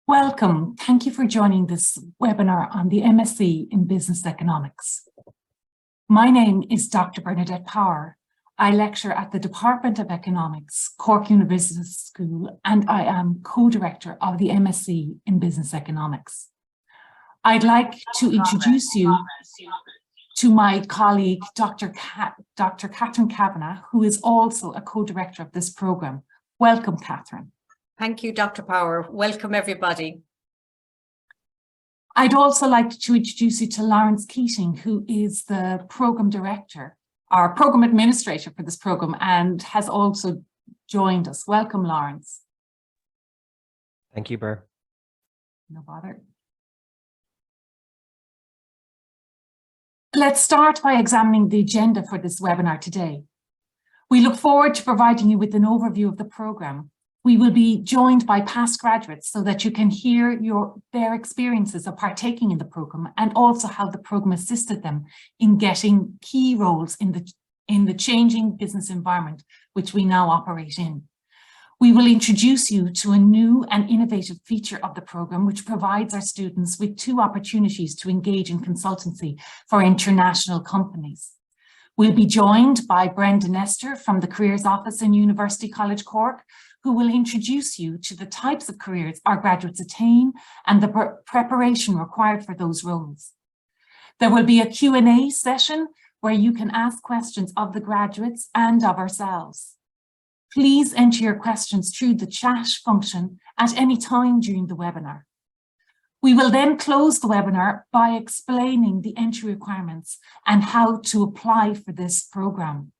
Welcome. Thank you for joining this webinar on the MSc in Business Economics. My name is Dr. Bernadette Power. I lecture at the Department of Economics, Cork University Business School, and I am co-director of the MSc in Business Economics. I'd like to introduce you to my colleague, Dr. Kavanagh, who is also a co-director of this program. Welcome, Catherine. Thank you, Dr. Power. Welcome, everybody. I'd also like to introduce you to Lawrence Keating, who is the program director, our program administrator for this program, and has also joined us. Welcome, Lawrence. Thank you, Ber. No bother. Let's start by examining the agenda for this webinar today. We look forward to providing you with an overview of the program. We will be joined by past graduates so that you can hear their experiences of partaking in the program and also how the program assisted them in getting key roles in the changing business environment which we now operate in. We will introduce you to a new and innovative feature of the program which provides our students with 2 opportunities to engage in consultancy for international companies. We'll be joined by Brenda Nestor from the Careers Office in University College Cork, who will introduce you to the types of careers our graduates attain and the preparation required for those roles. There will be a Q&A session where you can ask questions of the graduates and of ourselves. Please enter your questions through the chat function at any time during the webinar. We will then close the webinar by explaining the entry requirements and how to apply for this program.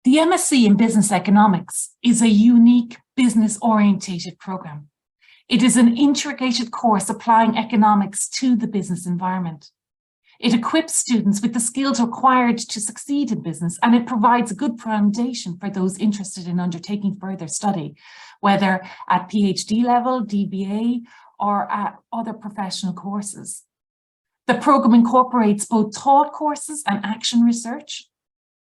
The MSc in Business Economics is a unique business-orientated program. It is an integrated course applying economics to the business environment. It equips students with the skills required to succeed in business, and it provides a good foundation for those interested in undertaking further study, whether at PhD level, DBA, or at other professional courses. The program incorporates both taught courses and action research.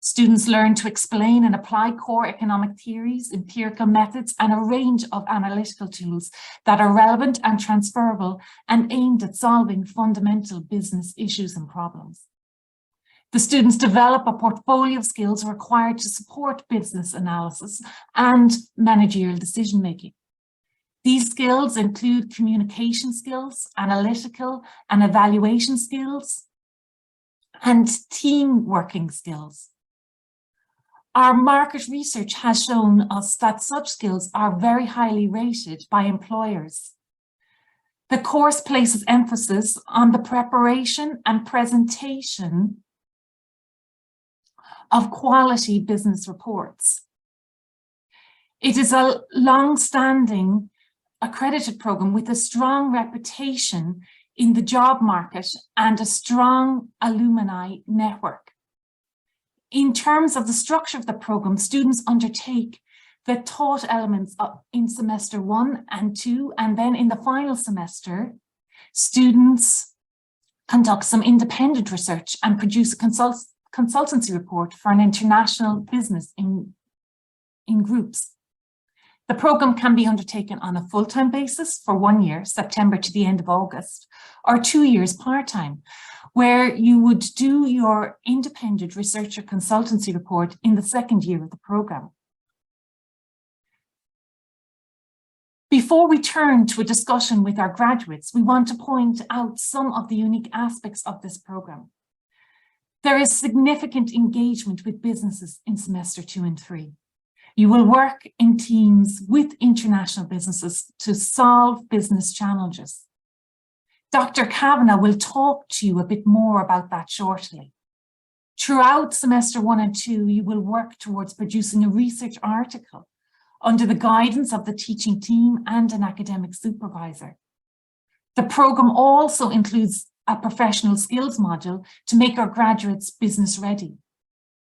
Students learn to explain and apply core economic theories, empirical methods, and a range of analytical tools that are relevant and transferable and aimed at solving fundamental business issues and problems. The students develop a portfolio of skills required to support business analysis and managerial decision-making. These skills include communication skills, analytical and evaluation skills, and team working skills. Our market research has shown us that such skills are very highly rated by employers. The course places emphasis on the preparation and presentation of quality business reports. It is a long-standing accredited program with a strong reputation in the job market and a strong alumni network. In terms of the structure of the program, students undertake the taught elements in semester 1 and 2, and then in the final semester, students conduct some independent research and produce a consultancy report for an international business in groups. The program can be undertaken on a full-time basis for 1 year, September to the end of August, or 2 years part-time, where you would do your independent research or consultancy report in the 2nd year of the program. Before we turn to a discussion with our graduates, we want to point out some of the unique aspects of this program. There is significant engagement with businesses in semester 2 and 3. You will work in teams with international businesses to solve business challenges. Dr. Kavanagh will talk to you a bit more about that shortly. Throughout semester 1 and 2, you will work towards producing a research article under the guidance of the teaching team and an academic supervisor. The program also includes a professional skills module to make our graduates business ready.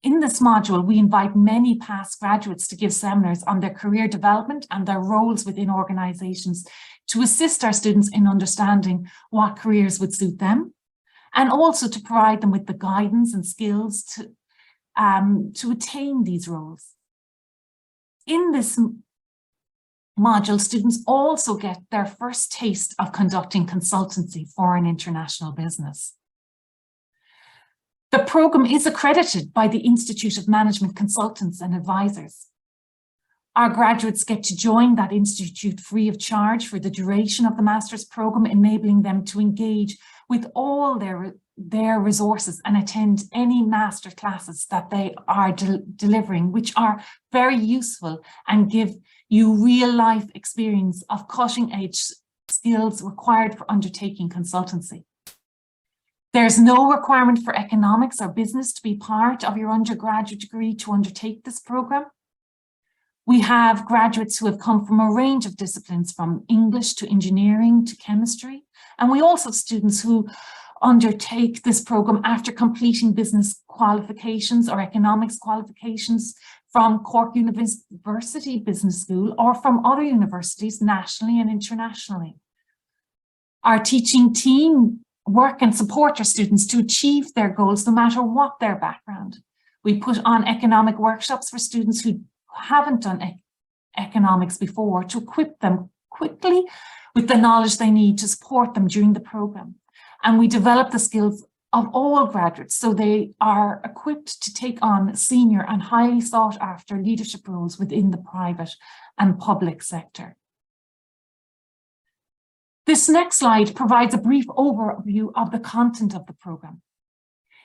In this module, we invite many past graduates to give seminars on their career development and their roles within organizations to assist our students in understanding what careers would suit them, and also to provide them with the guidance and skills to attain these roles. In this module, students also get their first taste of conducting consultancy for an international business. The programme is accredited by the Institute of Management Consultants and Advisors. Our graduates get to join that institute free of charge for the duration of the master's programme, enabling them to engage with all their resources and attend any master classes that they are delivering, which are very useful and give you real life experience of cutting edge skills required for undertaking consultancy. There's no requirement for economics or business to be part of your undergraduate degree to undertake this programme. We have graduates who have come from a range of disciplines, from English to engineering to chemistry. And we also have students who undertake this programme after completing business qualifications or economics qualifications from Cork University Business School or from other universities nationally and internationally. Our teaching team work and support our students to achieve their goals no matter what their background. We put on economic workshops for students who haven't done economics before to equip them quickly with the knowledge they need to support them during the programme. And we develop the skills of all graduates so they are equipped to take on senior and highly sought after leadership roles within the private and public sector. This next slide provides a brief overview of the content of the programme.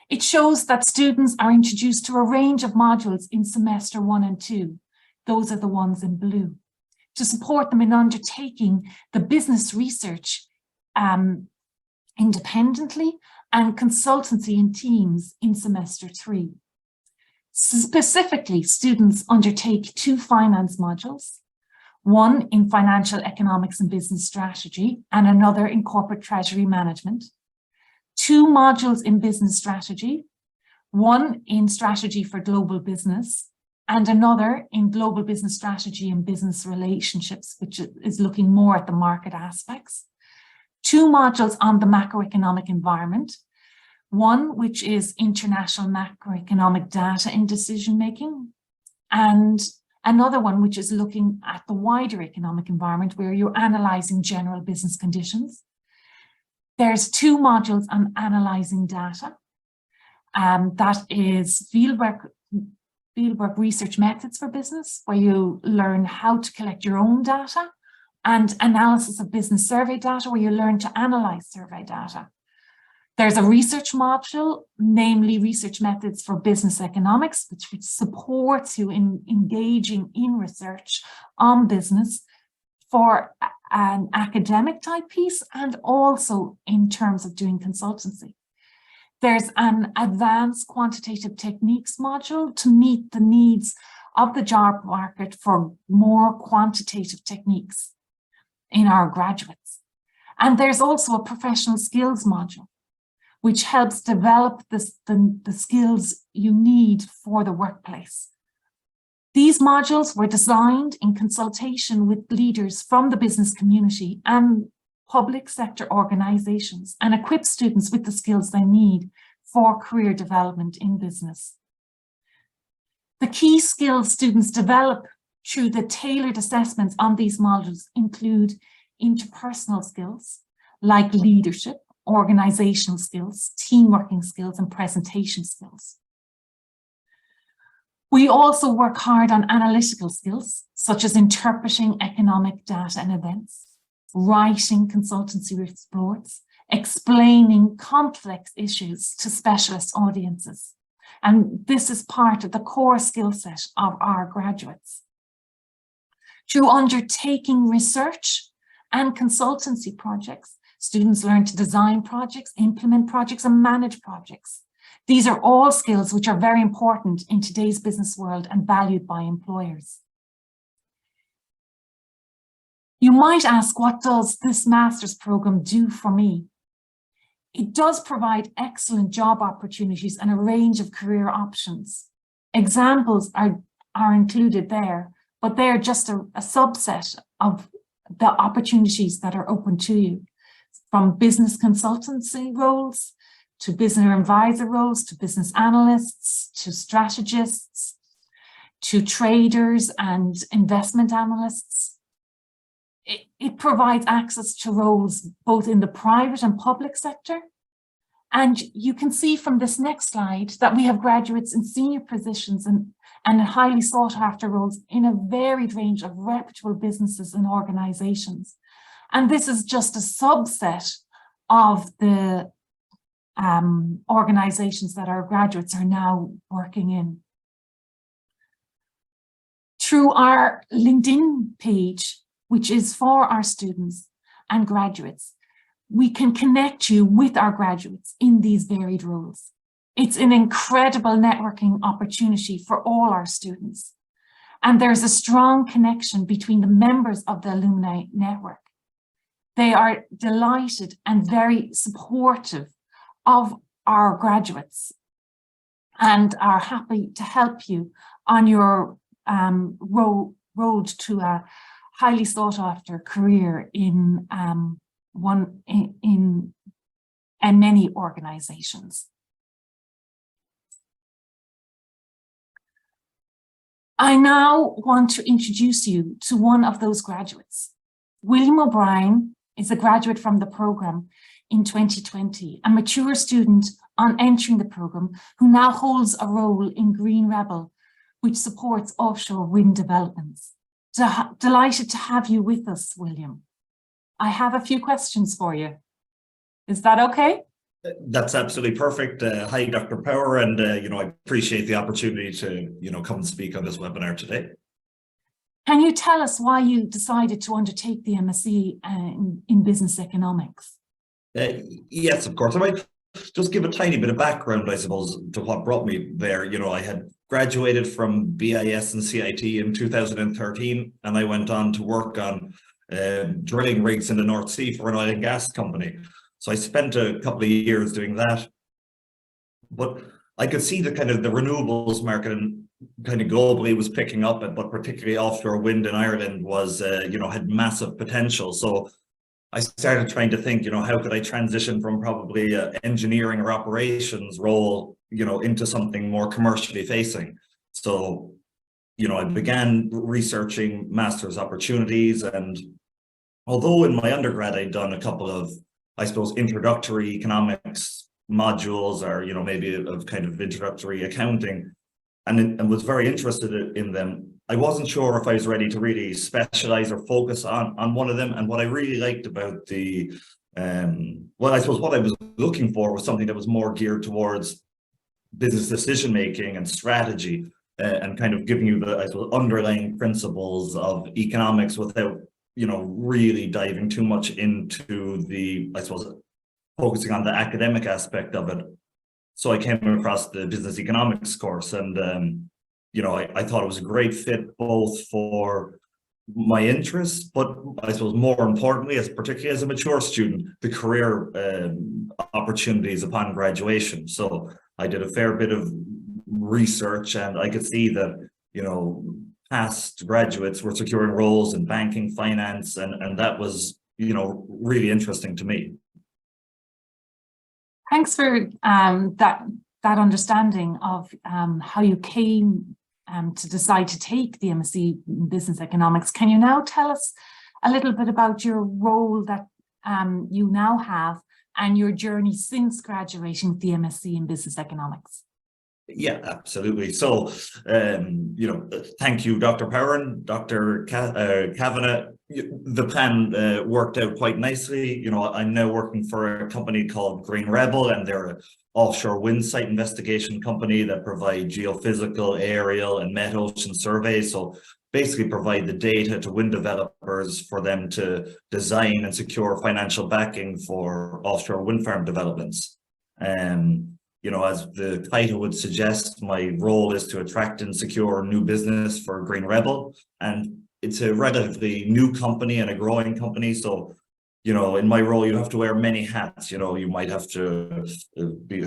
It shows that students are introduced to a range of modules in semester 1 and 2. Those are the ones in blue, to support them in undertaking the business research independently and consultancy in teams in semester 3. Specifically, students undertake 2 finance modules, one in financial economics and business strategy and another in corporate treasury management, 2 modules in business strategy, one in strategy for global business and another in global business strategy and business relationships, which is looking more at the market aspects, 2 modules on the macroeconomic environment, one which is international macroeconomic data in decision making, and another one which is looking at the wider economic environment where you're analysing general business conditions. There's 2 modules on analysing data. That is fieldwork research methods for business, where you learn how to collect your own data, and analysis of business survey data, where you learn to analyse survey data. There's a research module, namely research methods for business economics, which supports you in engaging in research on business for an academic type piece and also in terms of doing consultancy. There's an advanced quantitative techniques module to meet the needs of the job market for more quantitative techniques in our graduates. And there's also a professional skills module, which helps develop the skills you need for the workplace. These modules were designed in consultation with leaders from the business community and public sector organisations and equip students with the skills they need for career development in business. The key skills students develop through the tailored assessments on these modules include interpersonal skills like leadership, organisational skills, team working skills, and presentation skills. We also work hard on analytical skills, such as interpreting economic data and events, writing consultancy reports, explaining complex issues to specialist audiences. And this is part of the core skill set of our graduates. Through undertaking research and consultancy projects, students learn to design projects, implement projects, and manage projects. These are all skills which are very important in today's business world and valued by employers. You might ask, what does this master's programme do for me? It does provide excellent job opportunities and a range of career options. Examples are included there, but they're just a subset of the opportunities that are open to you, from business consultancy roles to business advisor roles, to business analysts, to strategists, to traders and investment analysts. It provides access to roles both in the private and public sector. And you can see from this next slide that we have graduates in senior positions and highly sought after roles in a varied range of reputable businesses and organizations. And this is just a subset of the organizations that our graduates are now working in. Through our LinkedIn page, which is for our students and graduates, we can connect you with our graduates in these varied roles. It's an incredible networking opportunity for all our students. And there's a strong connection between the members of the alumni network. They are delighted and very supportive of our graduates and are happy to help you on your road to a highly sought after career in many organizations. I now want to introduce you to one of those graduates. William O'Brien is a graduate from the program in 2020, a mature student on entering the program who now holds a role in Green Rebel, which supports offshore wind developments. Delighted to have you with us, William. I have a few questions for you. Is that okay? That's absolutely perfect. Hi, Dr. Power, and I appreciate the opportunity to come and speak on this webinar today. Can you tell us why you decided to undertake the MSc in Business Economics? Yes, of course. I might just give a tiny bit of background, I suppose, to what brought me there. I had graduated from BIS and CIT in 2013, and I went on to work on drilling rigs in the North Sea for an oil and gas company. So I spent a couple of years doing that, but I could see the kind of the renewables market and kind of globally was picking up, but particularly offshore wind in Ireland was, had massive potential. So I started trying to think, how could I transition from probably an engineering or operations role, into something more commercially facing. So, I began researching master's opportunities, and although in my undergrad I'd done a couple of, I suppose, introductory economics modules, or maybe of kind of introductory accounting, and was very interested in them, I wasn't sure if I was ready to really specialize or focus on one of them. And what I really liked about the I suppose what I was looking for was something that was more geared towards business decision making and strategy, and kind of giving you the, I suppose, underlying principles of economics without really diving too much into the, I suppose, focusing on the academic aspect of it. So I came across the business economics course, and I thought it was a great fit both for my interests, but I suppose more importantly, particularly as a mature student, the career opportunities upon graduation. So I did a fair bit of research, and I could see that past graduates were securing roles in banking, finance, and that was really interesting to me. Thanks for that understanding of how you came to decide to take the MSc in Business Economics. Can you now tell us a little bit about your role that you now have and your journey since graduating with the MSc in Business Economics? Yeah, absolutely. So, thank you, Dr. Power and Dr. Kavanagh. The plan worked out quite nicely. I'm now working for a company called Green Rebel, and they're an offshore wind site investigation company that provide geophysical, aerial, and met-ocean surveys. So basically provide the data to wind developers for them to design and secure financial backing for offshore wind farm developments. As the title would suggest, my role is to attract and secure new business for Green Rebel. And it's a relatively new company and a growing company. So, in my role, you have to wear many hats. You might have to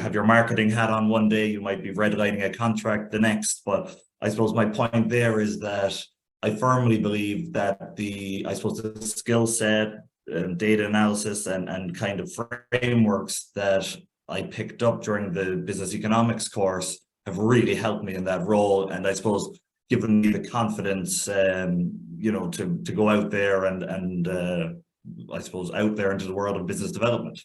have your marketing hat on one day, you might be redlining a contract the next. But I suppose my point there is that I firmly believe that the skill set and data analysis and kind of frameworks that I picked up during the business economics course have really helped me in that role. And I suppose given me the confidence, you know, to go out there and I suppose out there into the world of business development.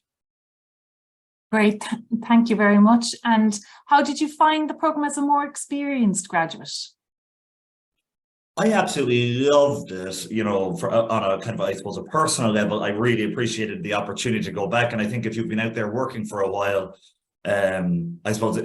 Great, thank you very much. And how did you find the program as a more experienced graduate? I absolutely loved it, you know, on a kind of, I suppose, a personal level. I really appreciated the opportunity to go back. And I think if you've been out there working for a while, I suppose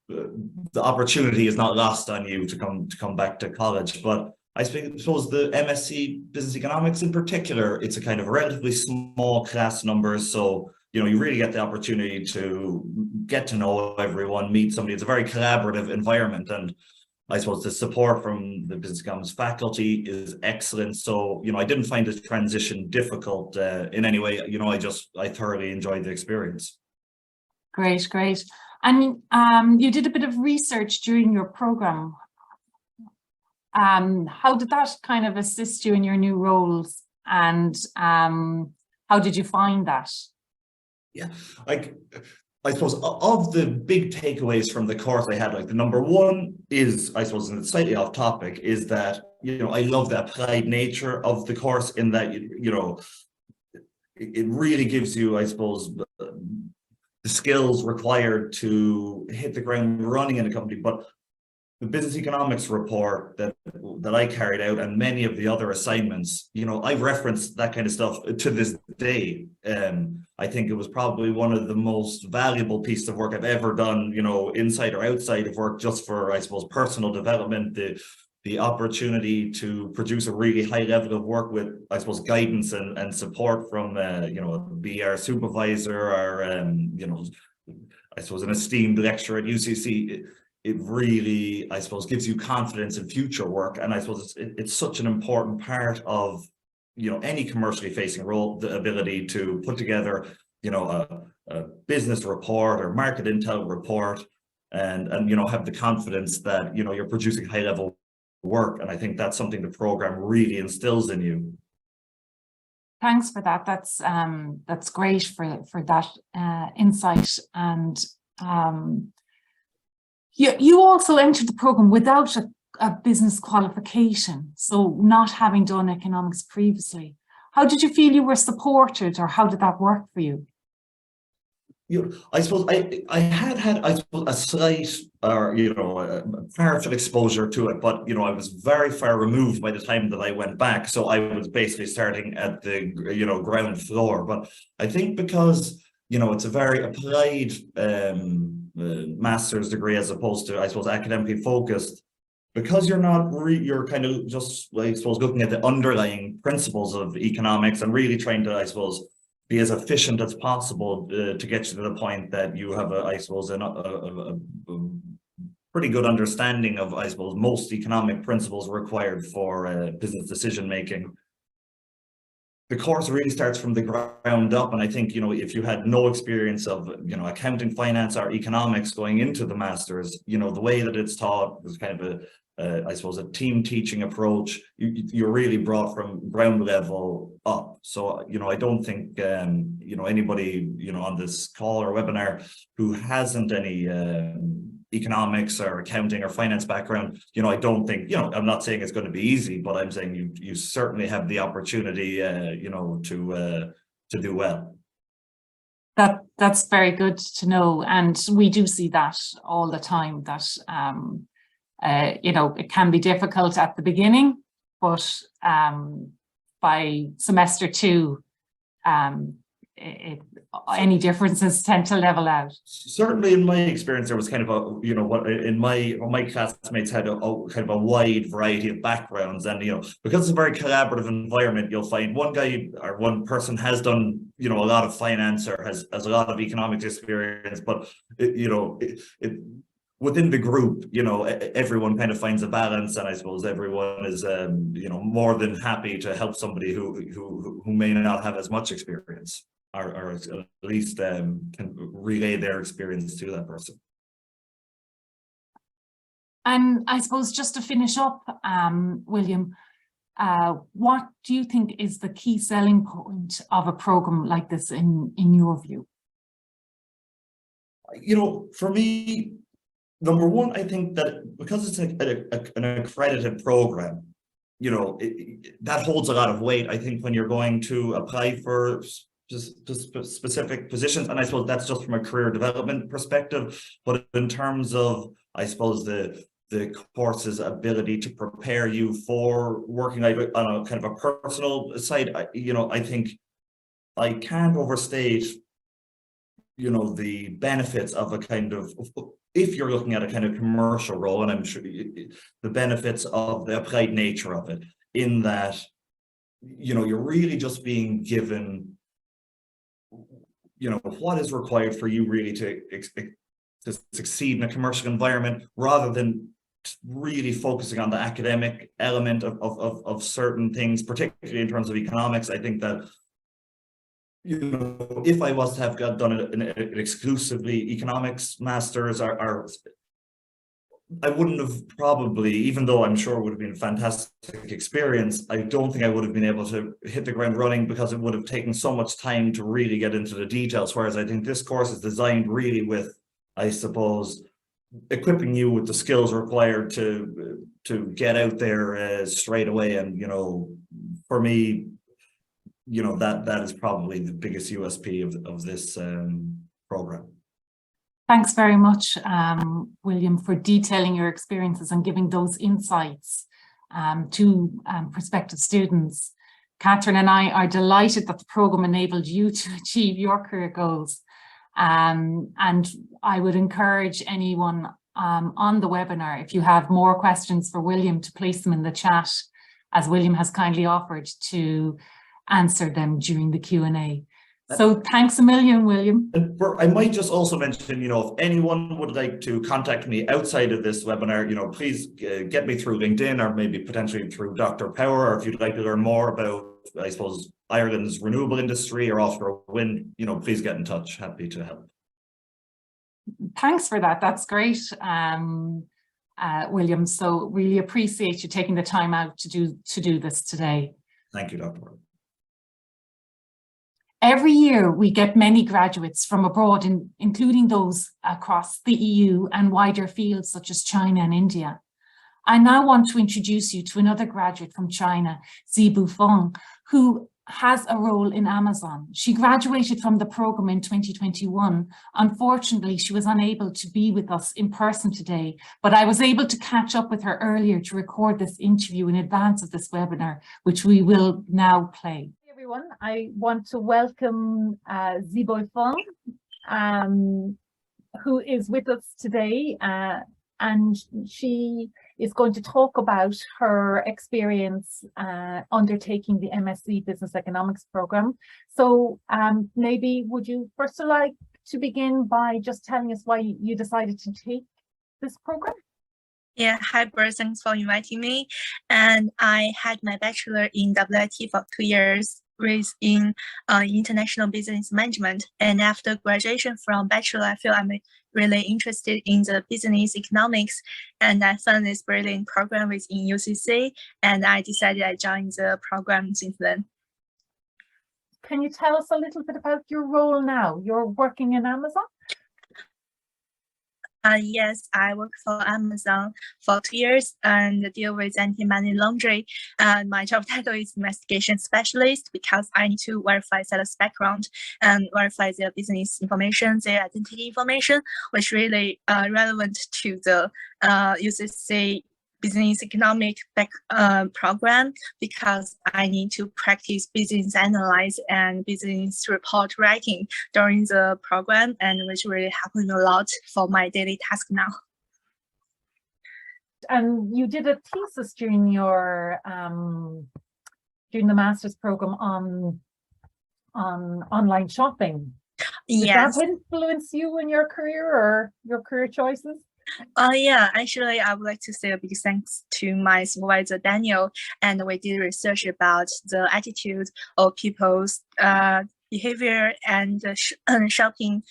the opportunity is not lost on you to come back to college. But I suppose the MSc Business Economics in particular, it's a kind of relatively small class numbers. So, you know, you really get the opportunity to get to know everyone, meet somebody. It's a very collaborative environment. And I suppose the support from the business economics faculty is excellent. So, you know, I didn't find this transition difficult in any way. You know, I thoroughly enjoyed the experience. Great, great. And you did a bit of research during your program. How did that kind of assist you in your new roles? And how did you find that? Yeah, like, I suppose of the big takeaways from the course I had, like the number one is, I suppose, and it's slightly off topic, is that, you know, I love the applied nature of the course in that, you know, it really gives you, I suppose, the skills required to hit the ground running in a company. But the business economics report that I carried out and many of the other assignments, you know, I've referenced that kind of stuff to this day. I think it was probably one of the most valuable pieces of work I've ever done, you know, inside or outside of work, just for, I suppose, personal development, the opportunity to produce a really high level of work with, I suppose, guidance and support from, you know, be our supervisor or, you know, I suppose an esteemed lecturer at UCC. It really, I suppose, gives you confidence in future work. And I suppose it's such an important part of, you know, any commercially facing role, the ability to put together, you know, a business report or market intel report and, you know, have the confidence that, you know, you're producing high level work. And I think that's something the program really instills in you. Thanks for that. That's great for that insight. And you also entered the program without a business qualification, so not having done economics previously. How did you feel you were supported, or how did that work for you? You know, I suppose I had I suppose a slight or, you know, a partial exposure to it, but, you know, I was very far removed by the time that I went back. So I was basically starting at the, you know, ground floor. But I think because, you know, it's a very applied master's degree as opposed to, I suppose, academically focused, because you're not you're kind of just, I suppose, looking at the underlying principles of economics and really trying to, I suppose, be as efficient as possible to get you to the point that you have, I suppose, a pretty good understanding of, I suppose, most economic principles required for business decision making. The course really starts from the ground up. And I think, you know, if you had no experience of, you know, accounting, finance or economics going into the master's, you know, the way that it's taught is kind of I suppose, a team teaching approach. You're really brought from ground level up. So, you know, I don't think, you know, anybody, you know, on this call or webinar who hasn't any economics or accounting or finance background, you know, I don't think, you know, I'm not saying it's going to be easy, but I'm saying you certainly have the opportunity, you know, to do well. That's very good to know. And we do see that all the time, that you know, it can be difficult at the beginning, but by semester 2, any differences tend to level out. Certainly, in my experience, there was kind of a, you know, what in my classmates had a kind of a wide variety of backgrounds, and, you know, because it's a very collaborative environment, you'll find one guy or one person has done, you know, a lot of finance or has a lot of economics experience, but you know, within the group, you know, everyone kind of finds a balance, and I suppose everyone is, you know, more than happy to help somebody who may not have as much experience, or at least can relay their experience to that person. And I suppose just to finish up, William, what do you think is the key selling point of a program like this in your view? You know, for me, number one, I think that because it's an accredited program, you know, that holds a lot of weight. I think when you're going to apply for specific positions, and I suppose that's just from a career development perspective, but in terms of, I suppose, the course's ability to prepare you for working on a kind of a personal side, you know, I think I can't overstate, you know, the benefits of a kind of, if you're looking at a kind of commercial role, and I'm sure the benefits of the applied nature of it, in that, you know, you're really just being given, you know, what is required for you really to succeed in a commercial environment, rather than really focusing on the academic element of certain things, particularly in terms of economics. I think that, you know, if I was to have done an exclusively economics master's, or I wouldn't have probably, even though I'm sure it would have been a fantastic experience, I don't think I would have been able to hit the ground running, because it would have taken so much time to really get into the details. Whereas I think this course is designed really with, I suppose, equipping you with the skills required to get out there straight away. And, you know, for me, you know, that is probably the biggest USP of this program. Thanks very much, William, for detailing your experiences and giving those insights to prospective students. Catherine and I are delighted that the program enabled you to achieve your career goals. And I would encourage anyone on the webinar, if you have more questions for William, to place them in the chat, as William has kindly offered to answer them during the Q&A. So thanks a million, William. And I might just also mention, you know, if anyone would like to contact me outside of this webinar, you know, please get me through LinkedIn, or maybe potentially through Dr. Power, or if you'd like to learn more about, I suppose, Ireland's renewable industry or offshore wind, you know, please get in touch. Happy to help. Thanks for that. That's great, William. So really appreciate you taking the time out to do this today. Thank you, Dr. Power. Every year we get many graduates from abroad, including those across the EU and wider fields such as China and India. I now want to introduce you to another graduate from China, Zhibo Feng, who has a role in Amazon. She graduated from the program in 2021. Unfortunately, she was unable to be with us in person today, but I was able to catch up with her earlier to record this interview in advance of this webinar, which we will now play. Everyone, I want to welcome Zhibo Feng, who is with us today, and she is going to talk about her experience undertaking the MSc Business Economics program. So maybe would you first like to begin by just telling us why you decided to take this program? Yeah, hi, Bert. Thanks for inviting me. And I had my bachelor in WIT for 2 years in international business management. And after graduation from bachelor, I feel I'm really interested in the business economics. And I found this brilliant program within UCC. And I decided I joined the program since then. Can you tell us a little bit about your role now? You're working in Amazon? Yes, I work for Amazon for 2 years and deal with anti-money laundering. My job title is investigation specialist because I need to verify sellers' background and verify their business information, their identity information, which really relevant to the UCC Business Economic program, because I need to practice business analysis and business report writing during the program, and which really happened a lot for my daily task now. And you did a thesis during your during the master's program on online shopping. Yes. Did that influence you in your career or your career choices? Yeah, actually, I would like to say a big thanks to my supervisor, Daniel, and we did research about the attitude of people's behavior and shopping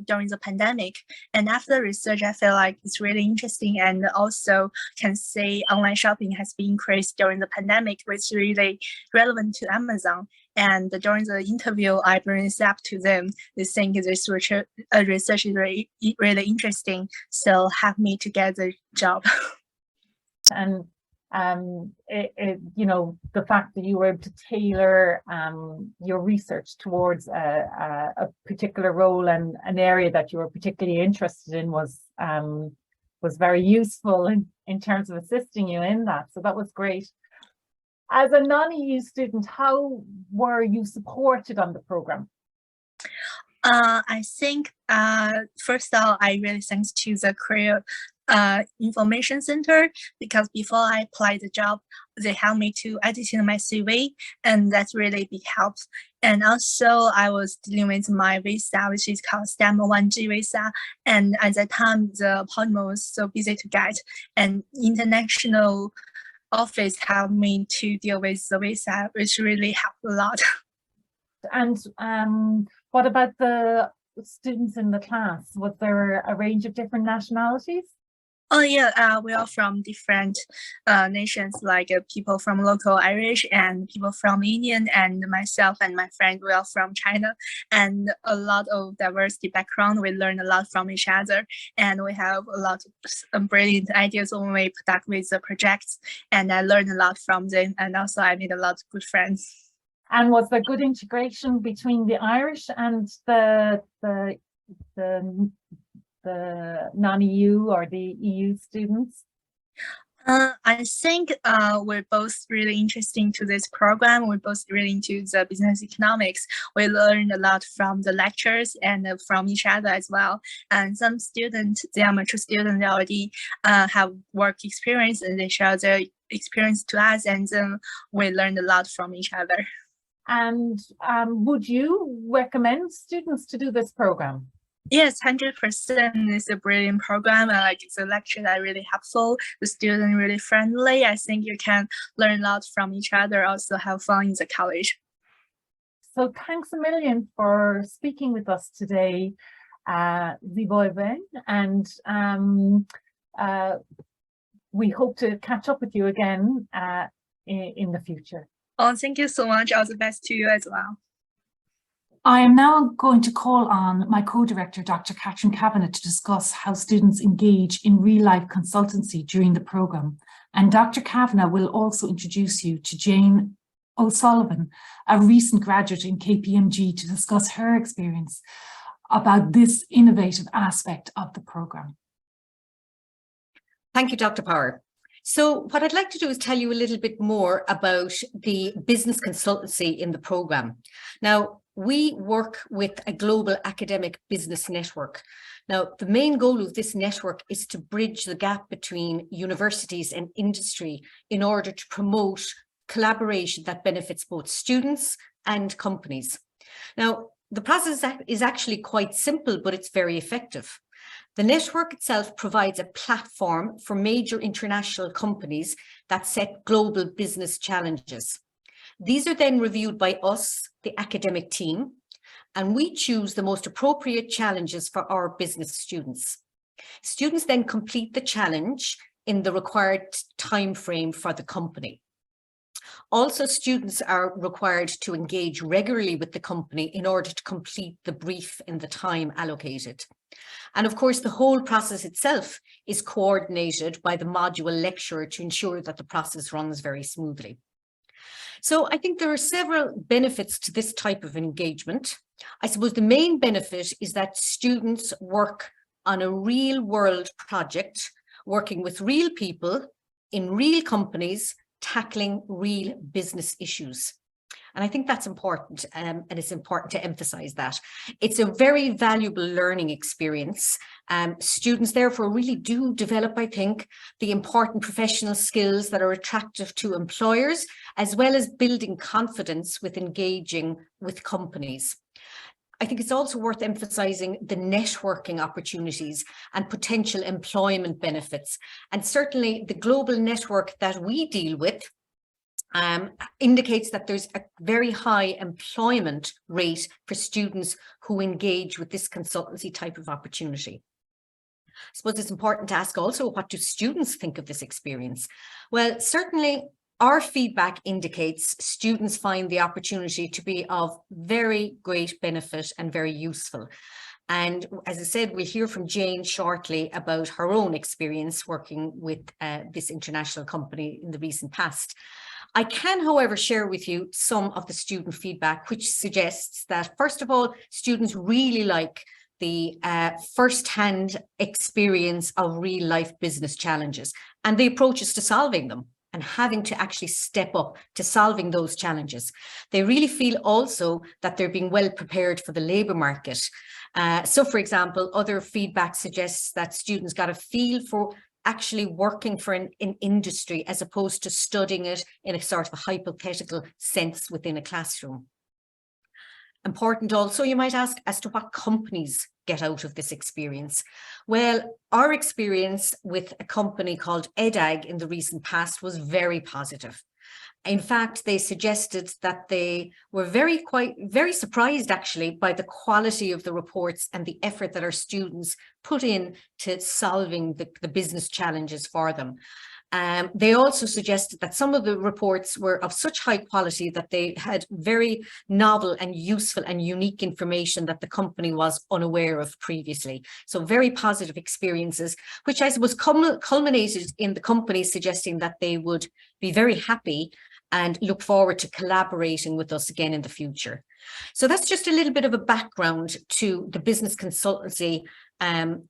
during the pandemic. And after the research, I feel like it's really interesting, and also can say online shopping has been increased during the pandemic, which is really relevant to Amazon. And during the interview, I bring this up to them. They think this research is really interesting, so help me to get the job. And you know, the fact that you were able to tailor your research towards a particular role and an area that you were particularly interested in was very useful in terms of assisting you in that. So that was great. As a non-EU student, how were you supported on the program? I think first of all, I really thanks to the Career Information Center, because before I applied the job, they helped me to editing my CV, and that's really big help. And also I was dealing with my visa, which is called STEM 1G visa. And at that time, the appointment was so busy to get, and international office helped me to deal with the visa, which really helped a lot. And what about the students in the class? Was there a range of different nationalities? Oh yeah, we are from different nations, like people from local Irish and people from Indian, and myself and my friend, we are from China, and a lot of diversity background. We learn a lot from each other, and we have a lot of brilliant ideas when we conduct with the projects, and I learned a lot from them, and also I made a lot of good friends. And was there good integration between the Irish and the non-EU or the EU students? I think we're both really interesting to this program. We're both really into the business economics. We learned a lot from the lectures and from each other as well. And some students, they are mature students, they already have work experience, and they share their experience to us, and then we learned a lot from each other. And would you recommend students to do this program? Yes, 100%. It's a brilliant program. I like the lectures are really helpful. The students really friendly. I think you can learn a lot from each other, also have fun in the college. So thanks a million for speaking with us today, Zhibo, and we hope to catch up with you again in the future. Oh, thank you so much. All the best to you as well. I am now going to call on my co-director, Dr. Kavanagh, to discuss how students engage in real-life consultancy during the programme. And Dr. Kavanagh will also introduce you to Jane O'Sullivan, a recent graduate in KPMG, to discuss her experience about this innovative aspect of the programme. Thank you, Dr. Power. So what I'd like to do is tell you a little bit more about the business consultancy in the programme. Now, we work with a global academic business network. Now, the main goal of this network is to bridge the gap between universities and industry in order to promote collaboration that benefits both students and companies. Now, the process is actually quite simple, but it's very effective. The network itself provides a platform for major international companies that set global business challenges. These are then reviewed by us, the academic team, and we choose the most appropriate challenges for our business students. Students then complete the challenge in the required time frame for the company. Also, students are required to engage regularly with the company in order to complete the brief in the time allocated. And of course, the whole process itself is coordinated by the module lecturer to ensure that the process runs very smoothly. So I think there are several benefits to this type of engagement. I suppose the main benefit is that students work on a real world project, working with real people in real companies, tackling real business issues. And I think that's important, and it's important to emphasize that. It's a very valuable learning experience. Students therefore really do develop, I think, the important professional skills that are attractive to employers, as well as building confidence with engaging with companies. I think it's also worth emphasizing the networking opportunities and potential employment benefits. And certainly the global network that we deal with indicates that there's a very high employment rate for students who engage with this consultancy type of opportunity. I suppose it's important to ask also, what do students think of this experience? Well, certainly our feedback indicates students find the opportunity to be of very great benefit and very useful. And as I said, we'll hear from Jane shortly about her own experience working with this international company in the recent past. I can, however, share with you some of the student feedback, which suggests that, first of all, students really like the first-hand experience of real-life business challenges and the approaches to solving them, and having to actually step up to solving those challenges. They really feel also that they're being well prepared for the labour market. So, for example, other feedback suggests that students got a feel for actually working for an industry as opposed to studying it in a sort of a hypothetical sense within a classroom. Important also, you might ask, as to what companies get out of this experience. Well, our experience with a company called EDAG in the recent past was very positive. In fact, they suggested that they were very surprised actually by the quality of the reports and the effort that our students put in to solving the business challenges for them. They also suggested that some of the reports were of such high quality that they had very novel and useful and unique information that the company was unaware of previously. So very positive experiences, which I suppose culminated in the company suggesting that they would be very happy and look forward to collaborating with us again in the future. So that's just a little bit of a background to the business consultancy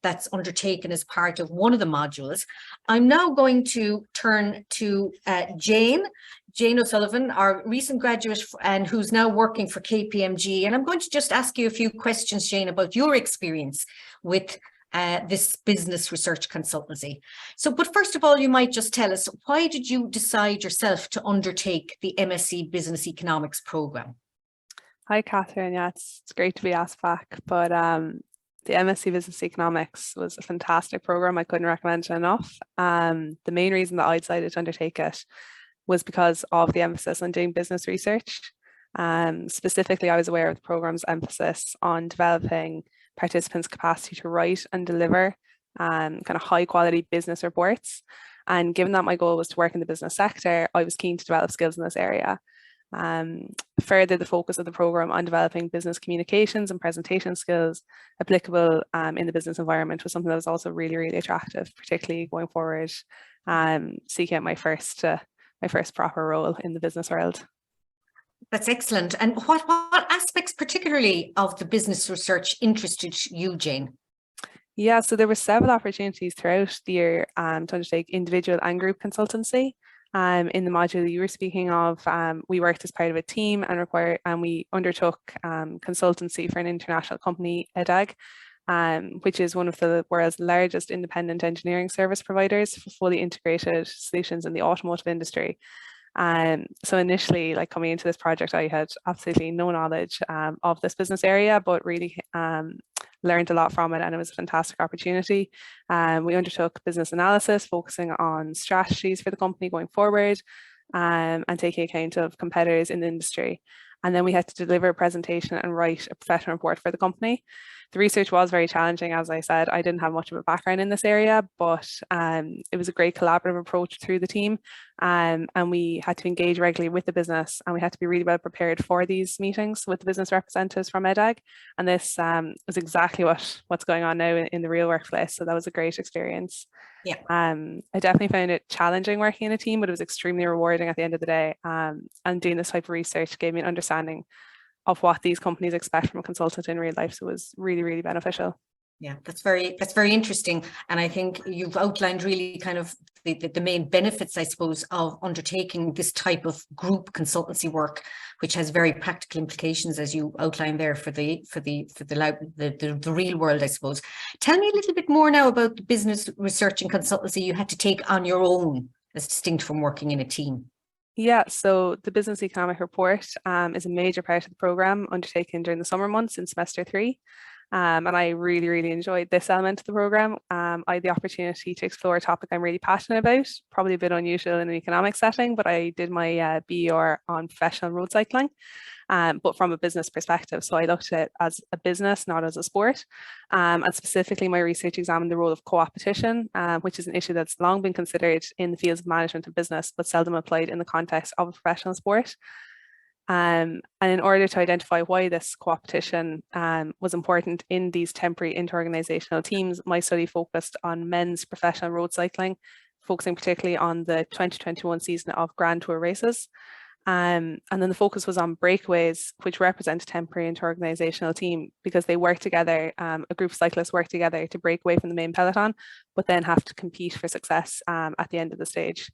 that's undertaken as part of one of the modules. I'm now going to turn to Jane O'Sullivan, our recent graduate and who's now working for KPMG. And I'm going to just ask you a few questions, Jane, about your experience with this business research consultancy. So, but first of all, you might just tell us, why did you decide yourself to undertake the MSc Business Economics program? Hi, Catherine. Yeah, it's great to be asked back. But the MSc Business Economics was a fantastic program. I couldn't recommend it enough. The main reason that I decided to undertake it was because of the emphasis on doing business research. Specifically, I was aware of the program's emphasis on developing participants' capacity to write and deliver kind of high quality business reports. And given that my goal was to work in the business sector, I was keen to develop skills in this area. Further, the focus of the program on developing business communications and presentation skills applicable in the business environment was something that was also really, really attractive, particularly going forward, seeking out my first proper role in the business world. That's excellent. And what aspects particularly of the business research interested you, Jane? Yeah, so there were several opportunities throughout the year to undertake individual and group consultancy. In the module you were speaking of, we worked as part of a team and we undertook consultancy for an international company, EDAG, which is one of the world's largest independent engineering service providers for fully integrated solutions in the automotive industry. So initially, like coming into this project, I had absolutely no knowledge of this business area, but really learned a lot from it, and it was a fantastic opportunity. We undertook business analysis, focusing on strategies for the company going forward, and taking account of competitors in the industry. And then we had to deliver a presentation and write a professional report for the company. The research was very challenging. As I said, I didn't have much of a background in this area, but it was a great collaborative approach through the team. And we had to engage regularly with the business, and we had to be really well prepared for these meetings with the business representatives from EDAG. And this was exactly what's going on now in the real workplace. So that was a great experience. Yeah. I definitely found it challenging working in a team, but it was extremely rewarding at the end of the day. And doing this type of research gave me an understanding of what these companies expect from a consultant in real life. So it was really, really beneficial. Yeah, that's very interesting. And I think you've outlined really kind of the main benefits, I suppose, of undertaking this type of group consultancy work, which has very practical implications, as you outlined there, for the real world, I suppose. Tell me a little bit more now about the business research and consultancy you had to take on your own, as distinct from working in a team. Yeah, so the Business Economic Report is a major part of the programme undertaken during the summer months in semester 3. And I really, really enjoyed this element of the program. I had the opportunity to explore a topic I'm really passionate about, probably a bit unusual in an economic setting, but I did my BER on professional road cycling, but from a business perspective. So I looked at it as a business, not as a sport. And specifically, my research examined the role of co-opetition, which is an issue that's long been considered in the fields of management and business, but seldom applied in the context of a professional sport. And in order to identify why this co-opetition was important in these temporary interorganizational teams, my study focused on men's professional road cycling, focusing particularly on the 2021 season of Grand Tour races. And then the focus was on breakaways, which represent a temporary interorganizational team because they work together, a group of cyclists work together to break away from the main peloton, but then have to compete for success at the end of the stage.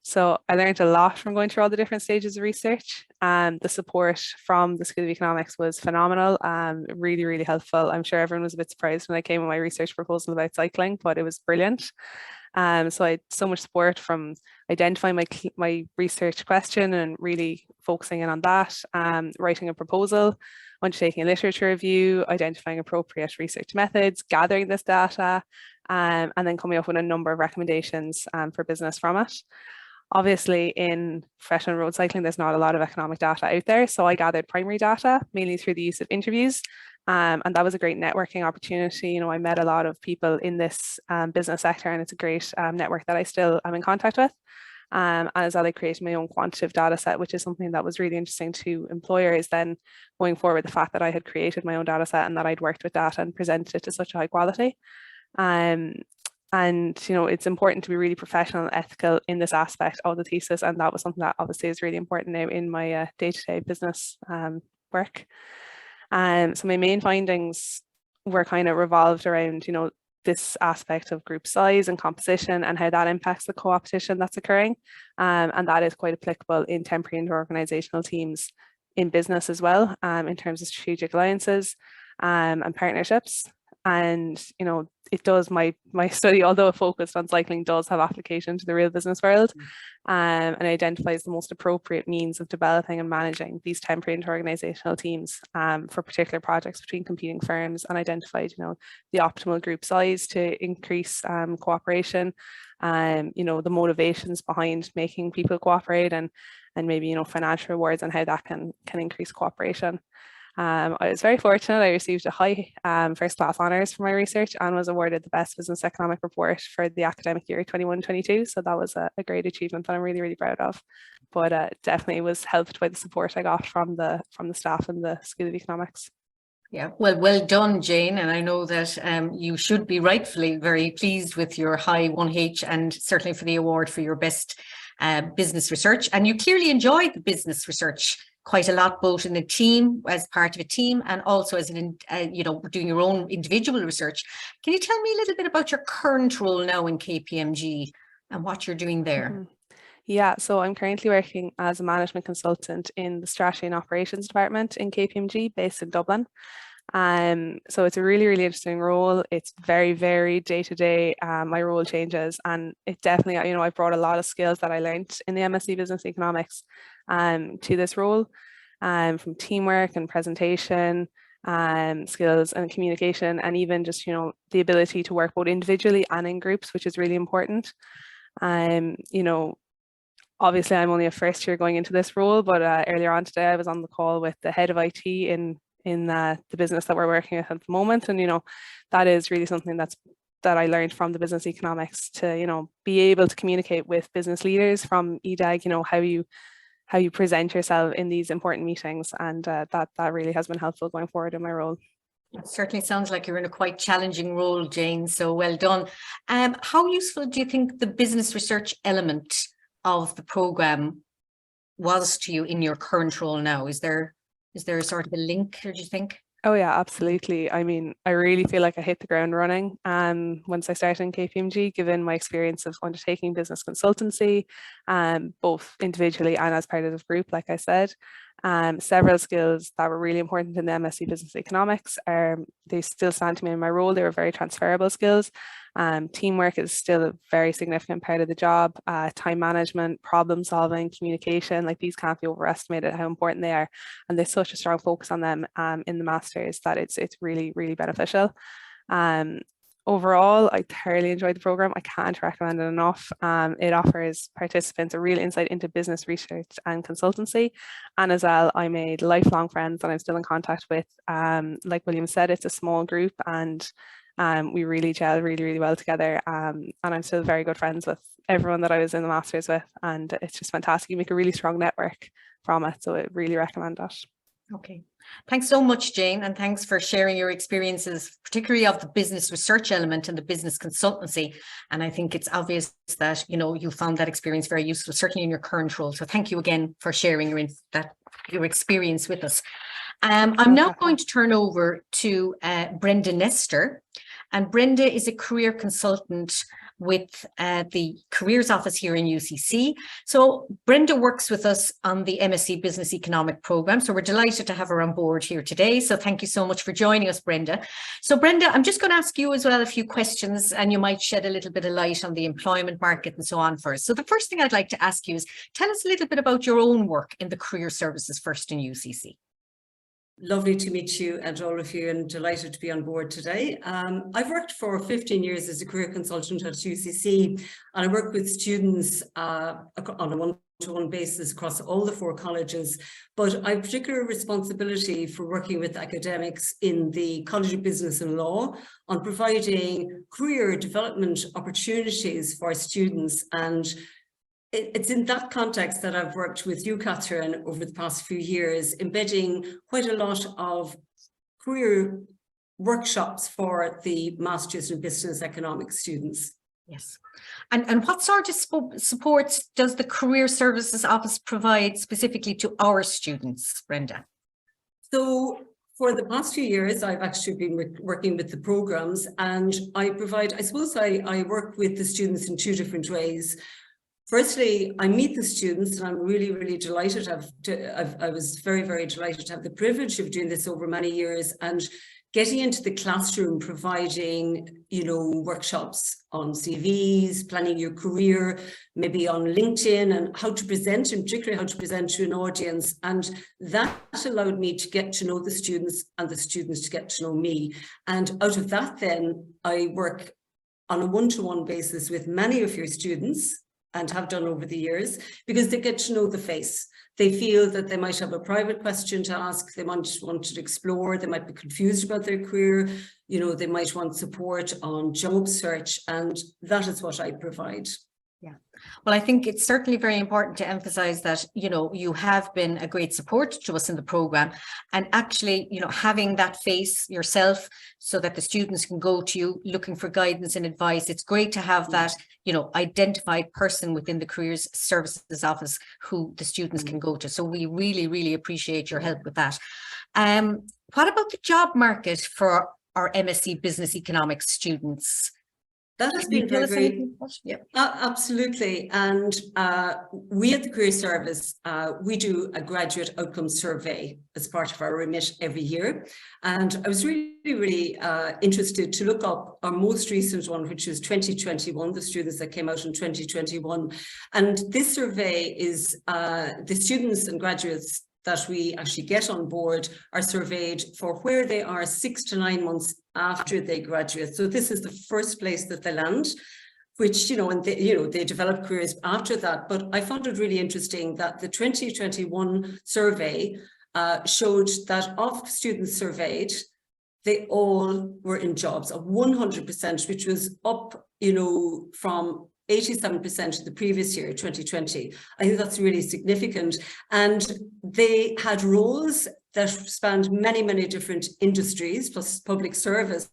So I learned a lot from going through all the different stages of research. The support from the School of Economics was phenomenal, really, really helpful. I'm sure everyone was a bit surprised when I came with my research proposal about cycling, but it was brilliant. So I had so much support from identifying my research question and really focusing in on that, writing a proposal, undertaking a literature review, identifying appropriate research methods, gathering this data, and then coming up with a number of recommendations for business from it. Obviously, in professional road cycling, there's not a lot of economic data out there. So I gathered primary data, mainly through the use of interviews. And that was a great networking opportunity. You know, I met a lot of people in this business sector, and it's a great network that I still am in contact with. And as well, I created my own quantitative data set, which is something that was really interesting to employers then going forward, the fact that I had created my own data set and that I'd worked with data and presented it to such a high quality. And, you know, it's important to be really professional and ethical in this aspect of the thesis. And that was something that obviously is really important now in my day-to-day business work. So my main findings were kind of revolved around, you know, this aspect of group size and composition and how that impacts the co-opetition that's occurring. And that is quite applicable in temporary interorganizational teams in business as well, in terms of strategic alliances and partnerships. And, you know, it does, my study, although it focused on cycling, does have application to the real business world, and identifies the most appropriate means of developing and managing these temporary interorganizational teams for particular projects between competing firms, and identified, you know, the optimal group size to increase cooperation, you know, the motivations behind making people cooperate, and maybe, you know, financial rewards and how that can increase cooperation. I was very fortunate. I received a high first class honours for my research and was awarded the best business economic report for the academic year 21-22. So that was a great achievement that I'm really, really proud of. But definitely was helped by the support I got from the staff in the School of Economics. Yeah, well done, Jane. And I know that you should be rightfully very pleased with your high 1H, and certainly for the award for your best business research. And you clearly enjoyed the business research quite a lot, both in a team, as part of a team, and also as you know, doing your own individual research. Can you tell me a little bit about your current role now in KPMG and what you're doing there? Mm-hmm. Yeah, so I'm currently working as a management consultant in the strategy and operations department in KPMG, based in Dublin. So it's a really, really interesting role. It's very varied day to day. My role changes, and it definitely, you know, I've brought a lot of skills that I learned in the MSc Business Economics to this role, from teamwork and presentation, skills and communication, and even just, you know, the ability to work both individually and in groups, which is really important. You know, obviously I'm only a first year going into this role, but earlier on today I was on the call with the head of IT in the business that we're working with at the moment, and, you know, that is really something that I learned from the business economics, to, you know, be able to communicate with business leaders from EDAG, you know, how you present yourself in these important meetings, and that really has been helpful going forward in my role. It certainly sounds like you're in a quite challenging role, Jane, so well done. How useful do you think the business research element of the programme was to you in your current role now? Is there a sort of a link, or do you think? Oh yeah, absolutely. I mean, I really feel like I hit the ground running once I started in KPMG, given my experience of undertaking business consultancy, both individually and as part of the group, like I said. Several skills that were really important in the MSc Business Economics they still stand to me in my role. They were very transferable skills. Teamwork is still a very significant part of the job. Time management, problem solving, communication, like these can't be overestimated how important they are. And there's such a strong focus on them in the Masters that it's really, really beneficial. Overall, I thoroughly enjoyed the program. I can't recommend it enough. It offers participants a real insight into business research and consultancy. And as well, I made lifelong friends that I'm still in contact with. Like William said, it's a small group and we really gel really well together. And I'm still very good friends with everyone that I was in the Masters with. And it's just fantastic. You make a really strong network from it. So I really recommend that. Okay. Thanks so much, Jane, and thanks for sharing your experiences, particularly of the business research element and the business consultancy. And I think it's obvious that, you know, you found that experience very useful, certainly in your current role. So thank you again for sharing your experience with us. I'm now going to turn over to Brenda Nestor. And Brenda is a career consultant with the Careers Office here in UCC. So Brenda works with us on the MSc Business Economics program. So we're delighted to have her on board here today. So thank you so much for joining us, Brenda. So Brenda, I'm just going to ask you as well a few questions and you might shed a little bit of light on the employment market and so on first. So the first thing I'd like to ask you is tell us a little bit about your own work in the career services first in UCC. Lovely to meet you and all of you, and delighted to be on board today. I've worked for 15 years as a career consultant at UCC, and I work with students on a one-to-one basis across all the 4 colleges, but I have particular responsibility for working with academics in the College of Business and Law on providing career development opportunities for students. And it's in that context that I've worked with you, Catherine, over the past few years, embedding quite a lot of career workshops for the Masters in Business Economics students. Yes. And what sort of supports does the Career Services Office provide specifically to our students, Brenda? So for the past few years, I've actually been working with the programs, and I work with the students in 2 different ways. Firstly, I meet the students, and I'm really delighted I was very delighted to have the privilege of doing this over many years and getting into the classroom, providing, you know, workshops on CVs, planning your career, maybe on LinkedIn, and how to present, in particular, how to present to an audience. And that allowed me to get to know the students and the students to get to know me. And out of that, then I work on a one-to-one basis with many of your students, and have done over the years, because they get to know the face. They feel that they might have a private question to ask, they might want to explore, they might be confused about their career, you know, they might want support on job search, and that is what I provide. Yeah, well, I think it's certainly very important to emphasize that, you know, you have been a great support to us in the program, and actually, you know, having that face yourself so that the students can go to you looking for guidance and advice. It's great to have that, you know, identified person within the Careers Services Office who the students can go to. So we really appreciate your help with that. What about the job market for our MSc Business Economics students? That has been very, absolutely. And we at the Career Service, we do a graduate outcome survey as part of our remit every year. And I was really interested to look up our most recent one, which is 2021, the students that came out in 2021. And this survey is the students and graduates that we actually get on board are surveyed for where they are 6 to 9 months after they graduate. So this is the first place that they land, which, you know, and they, you know, they develop careers after that. But I found it really interesting that the 2021 survey showed that of students surveyed, they all were in jobs of 100%, which was up, you know, from 87% the previous year, 2020. I think that's really significant. And they had roles that spanned many different industries, plus public service.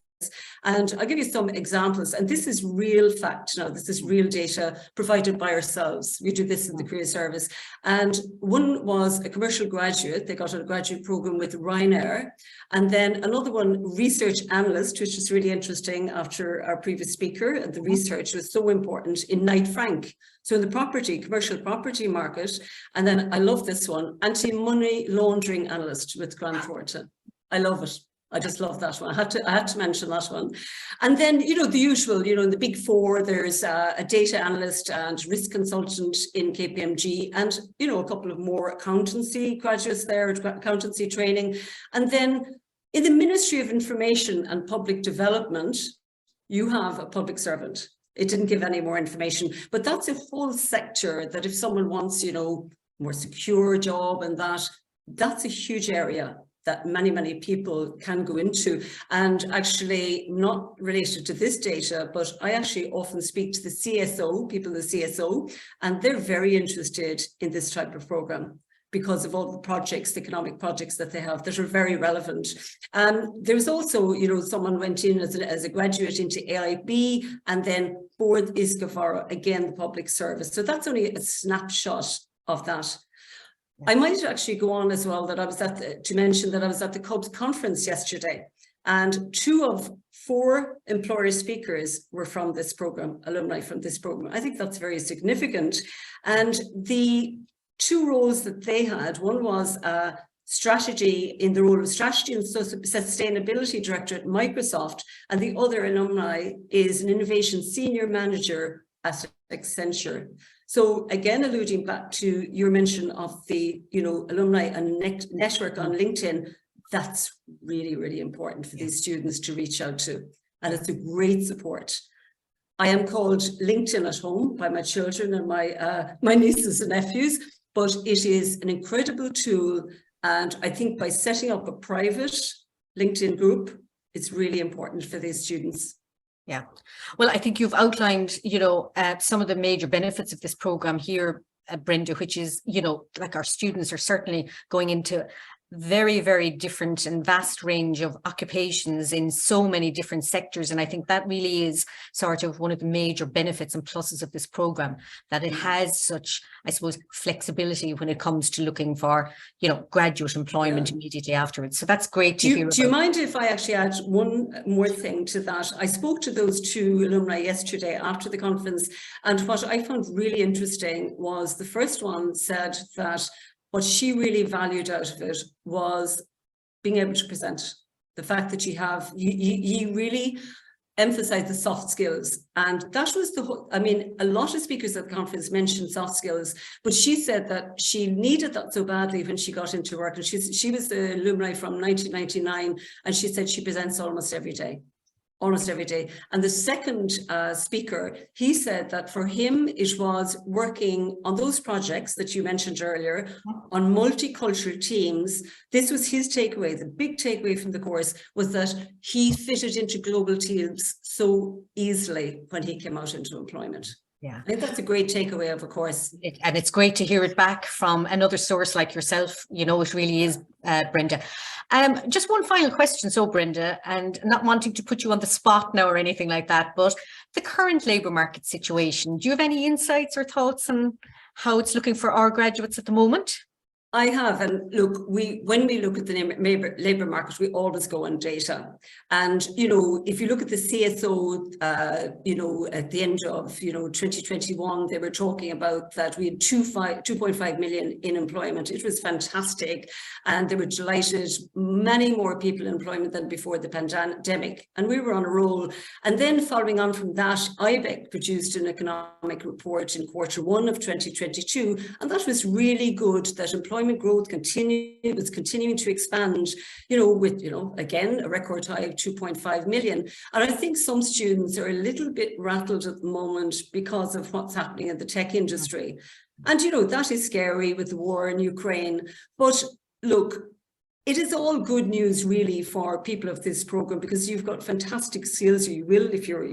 And I'll give you some examples. And this is real fact now. This is real data provided by ourselves. We do this in the career service. And one was a commercial graduate. They got a graduate program with Ryanair. And then another one, research analyst, which is really interesting after our previous speaker. The research was so important in Knight Frank. So in the commercial property market. And then I love this one, anti-money laundering analyst with Grant Thornton. I love it. I just love that one. I had to mention that one. And then, the usual, in the big four, there's a data analyst and risk consultant in KPMG, and, a couple of more accountancy graduates there, accountancy training. And then in the Ministry of Information and Public Development, you have a public servant. It didn't give any more information, but that's a whole sector that if someone wants, more secure job and that's a huge area that many people can go into. And actually not related to this data, but I actually often speak to the CSO, people in the CSO, and they're very interested in this type of program because of all the projects, the economic projects that they have that are very relevant. There's also, someone went in as a graduate into AIB, and then fourth is Kavanagh, again, the public service. So that's only a snapshot of that. I might actually go on as well that I was to mention that I was at the CUBS conference yesterday, and 2 of 4 employer speakers were from this program, alumni from this program. I think that's very significant. And the 2 roles that they had, one was strategy in the role of strategy and sustainability director at Microsoft, and the other alumni is an innovation senior manager at Accenture. So again, alluding back to your mention of the, alumni and network on LinkedIn, that's really, really important for these students to reach out to. And it's a great support. I am called LinkedIn at home by my children and my nieces and nephews, but it is an incredible tool. And I think by setting up a private LinkedIn group, it's really important for these students. Yeah, well, I think you've outlined, some of the major benefits of this program here, Brenda, which is, like our students are certainly going into very, very different and vast range of occupations in so many different sectors. And I think that really is sort of one of the major benefits and pluses of this program, that it has such, I suppose, flexibility when it comes to looking for, graduate employment immediately afterwards. So that's great to hear. Do you mind if I actually add one more thing to that? I spoke to those 2 alumni yesterday after the conference, and what I found really interesting was the first one said that what she really valued out of it was being able to present. The fact that you really emphasize the soft skills. And that was the whole, a lot of speakers at the conference mentioned soft skills, but she said that she needed that so badly when she got into work. And she was the alumni from 1999, and she said she presents almost every day. And the second speaker, he said that for him, it was working on those projects that you mentioned earlier, on multicultural teams. This was his takeaway. The big takeaway from the course was that he fitted into global teams so easily when he came out into employment. Yeah, I think that's a great takeaway of a course. And it's great to hear it back from another source like yourself. It really is, Brenda. Just one final question. So, Brenda, and not wanting to put you on the spot now or anything like that, but the current labour market situation, do you have any insights or thoughts on how it's looking for our graduates at the moment? I have, and look, when we look at the labour market, we always go on data. And, if you look at the CSO, at the end of, 2021, they were talking about that we had 2.5 million in employment. It was fantastic. And they were delighted, many more people in employment than before the pandemic. And we were on a roll. And then following on from that, IBEC produced an economic report in Q1 of 2022. And that was really good, that employment growth was continuing to expand, with, again, a record high of 2.5 million. And I think some students are a little bit rattled at the moment because of what's happening in the tech industry. And, that is scary with the war in Ukraine. But look, it is all good news really for people of this program, because you've got fantastic skills. You will, if you're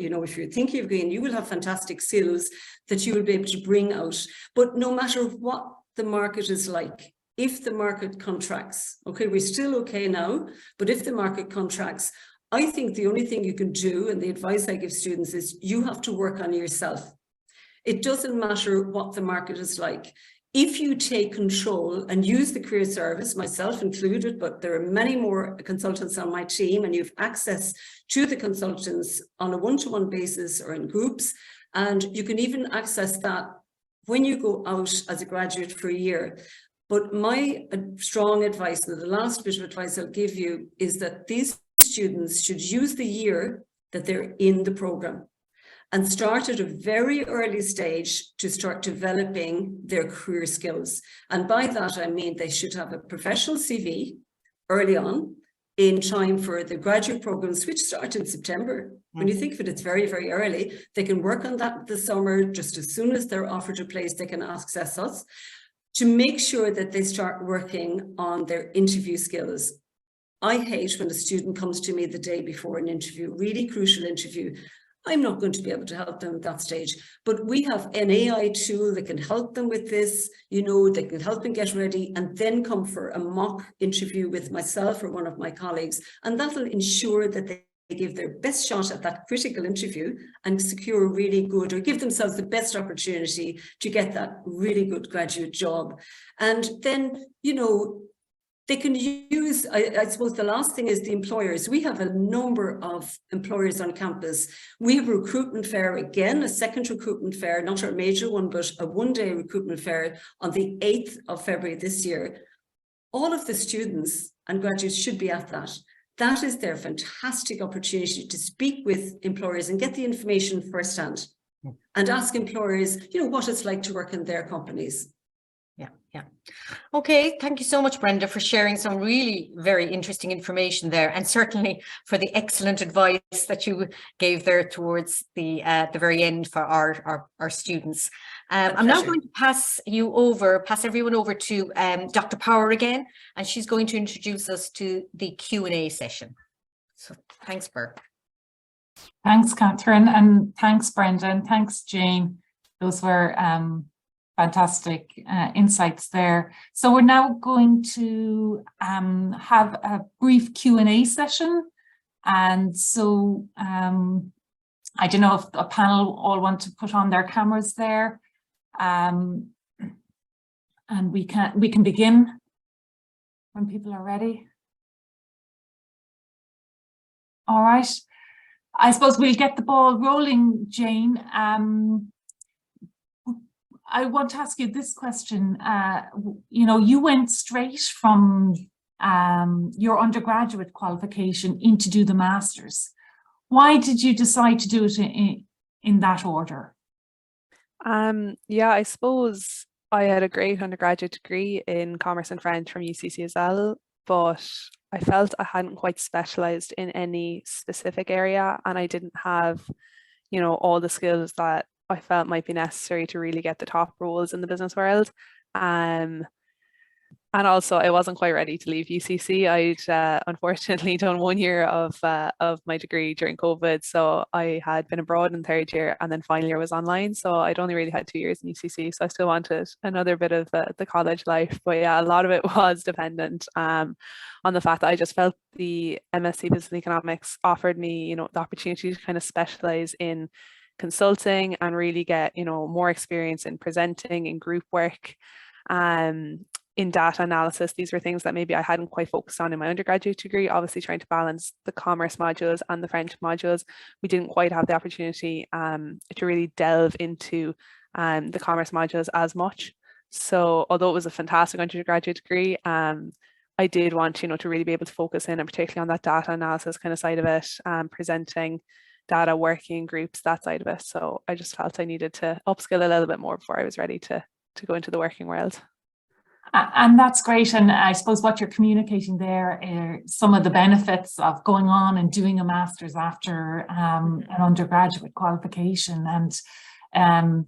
thinking of going, you will have fantastic skills that you will be able to bring out. But no matter what the market is like, if the market contracts, okay, we're still okay now, but if the market contracts, I think the only thing you can do, and the advice I give students, is you have to work on yourself. It doesn't matter what the market is like. If you take control and use the career service, myself included, but there are many more consultants on my team, and you've access to the consultants on a one-to-one basis or in groups, and you can even access that when you go out as a graduate for a year. But my strong advice, and the last bit of advice I'll give you, is that these students should use the year that they're in the program and start at a very early stage to start developing their career skills. And by that, I mean they should have a professional CV early on in time for the graduate programs, which start in September. When you think of it, it's very, very early. They can work on that this summer. Just as soon as they're offered a place, they can access us to make sure that they start working on their interview skills. I hate when a student comes to me the day before an interview, really crucial interview. I'm not going to be able to help them at that stage, but we have an AI tool that can help them with this, you know, that can help them get ready and then come for a mock interview with myself or one of my colleagues. And that'll ensure that they give their best shot at that critical interview and secure a really good, or give themselves the best opportunity to get that really good graduate job. And then, you know, they can use, I suppose the last thing is the employers. We have a number of employers on campus. We have a recruitment fair, again, a second recruitment fair, not our major one, but a one-day recruitment fair on the 8th of February this year. All of the students and graduates should be at that. That is their fantastic opportunity to speak with employers and get the information firsthand and ask employers, you know, what it's like to work in their companies. Yeah. Okay, thank you so much, Brenda, for sharing some really very interesting information there, and certainly for the excellent advice that you gave there towards the very end for our students. I'm now going to pass everyone over to Dr. Power again, and she's going to introduce us to the Q&A session. So thanks, Ber. Thanks, Catherine, and thanks, Brenda, and thanks, Jane. Those were fantastic insights there. So we're now going to have a brief Q&A session. And so I don't know if a panel all want to put on their cameras there. And we can begin when people are ready. All right. I suppose we'll get the ball rolling, Jane. I want to ask you this question. You know, you went straight from your undergraduate qualification in to do the master's. Why did you decide to do it in that order? Yeah, I suppose I had a great undergraduate degree in Commerce and French from UCCSL, but I felt I hadn't quite specialised in any specific area, and I didn't have, you know, all the skills that I felt might be necessary to really get the top roles in the business world. And also I wasn't quite ready to leave UCC. I'd unfortunately done 1 year of my degree during COVID. So I had been abroad in third year, and then final year was online. So I'd only really had 2 years in UCC. So I still wanted another bit of the college life. But yeah, a lot of it was dependent on the fact that I just felt the MSc Business Economics offered me, you know, the opportunity to kind of specialize in consulting and really get, you know, more experience in presenting, in group work, in data analysis. These were things that maybe I hadn't quite focused on in my undergraduate degree. Obviously trying to balance the commerce modules and the French modules, we didn't quite have the opportunity to really delve into the commerce modules as much. So although it was a fantastic undergraduate degree, I did want, you know, to really be able to focus in, and particularly on that data analysis kind of side of it, presenting data, working in groups, that side of it. So I just felt I needed to upskill a little bit more before I was ready to go into the working world. And that's great. And I suppose what you're communicating there are some of the benefits of going on and doing a master's after an undergraduate qualification. And,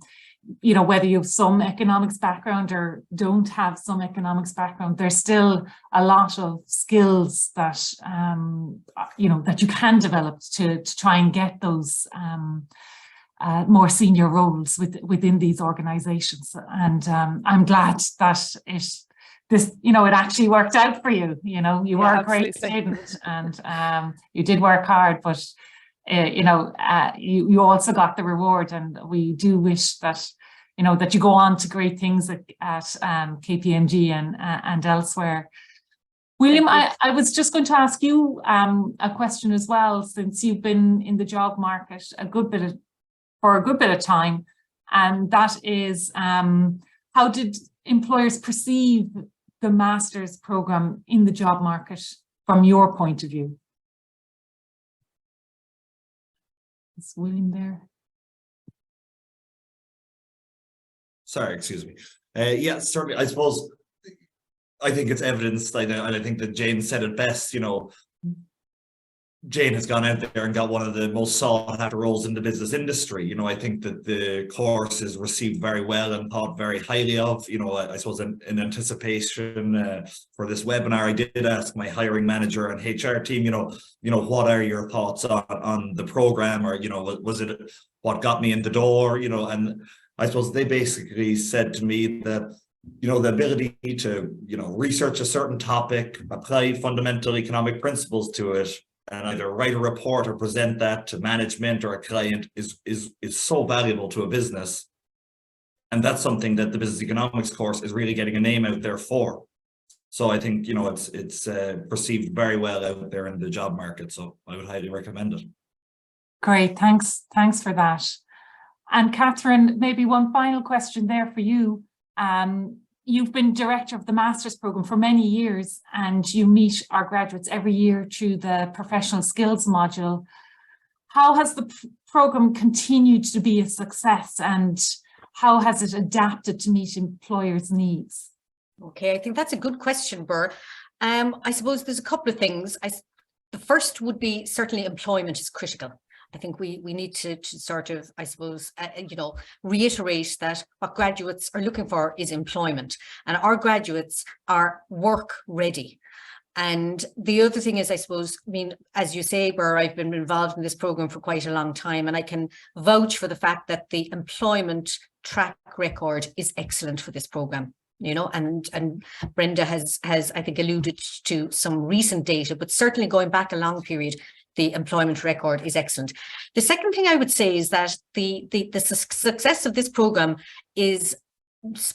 you know, whether you have some economics background or don't have some economics background, there's still a lot of skills that, you know, that you can develop to try and get those more senior roles within these organizations. And I'm glad that this, you know, it actually worked out for you. You know, you were a great absolutely. student, and you did work hard, but you know, you also got the reward, and we do wish that, you know, that you go on to great things at KPMG and elsewhere. William, I was just going to ask you a question as well, since you've been in the job market for a good bit of time, and that is, how did employers perceive the master's program in the job market from your point of view? Is William there? Sorry, excuse me. Yeah, certainly. I suppose I think it's evidenced, and I think that Jane said it best. You know, Jane has gone out there and got one of the most sought after roles in the business industry. You know, I think that the course is received very well and thought very highly of. You know, I suppose in anticipation for this webinar, I did ask my hiring manager and HR team, you know, what are your thoughts on the program, or, you know, was it what got me in the door, you know? And I suppose they basically said to me that, you know, the ability to, you know, research a certain topic, apply fundamental economic principles to it, and either write a report or present that to management or a client is so valuable to a business. And that's something that the business economics course is really getting a name out there for. So I think, you know, it's perceived very well out there in the job market. So I would highly recommend it. Great, thanks for that. And Catherine, maybe one final question there for you. You've been director of the master's program for many years, and you meet our graduates every year through the professional skills module. How has the program continued to be a success, and how has it adapted to meet employers' needs? Okay, I think that's a good question, Ber. I suppose there's a couple of things. The first would be certainly employment is critical. I think we need to sort of, I suppose, you know, reiterate that what graduates are looking for is employment, and our graduates are work ready. And the other thing is, I suppose, I mean, as you say, Ber, I've been involved in this program for quite a long time, and I can vouch for the fact that the employment track record is excellent for this program. You know, and Brenda has I think alluded to some recent data, but certainly going back a long period, the employment record is excellent. The second thing I would say is that the success of this program is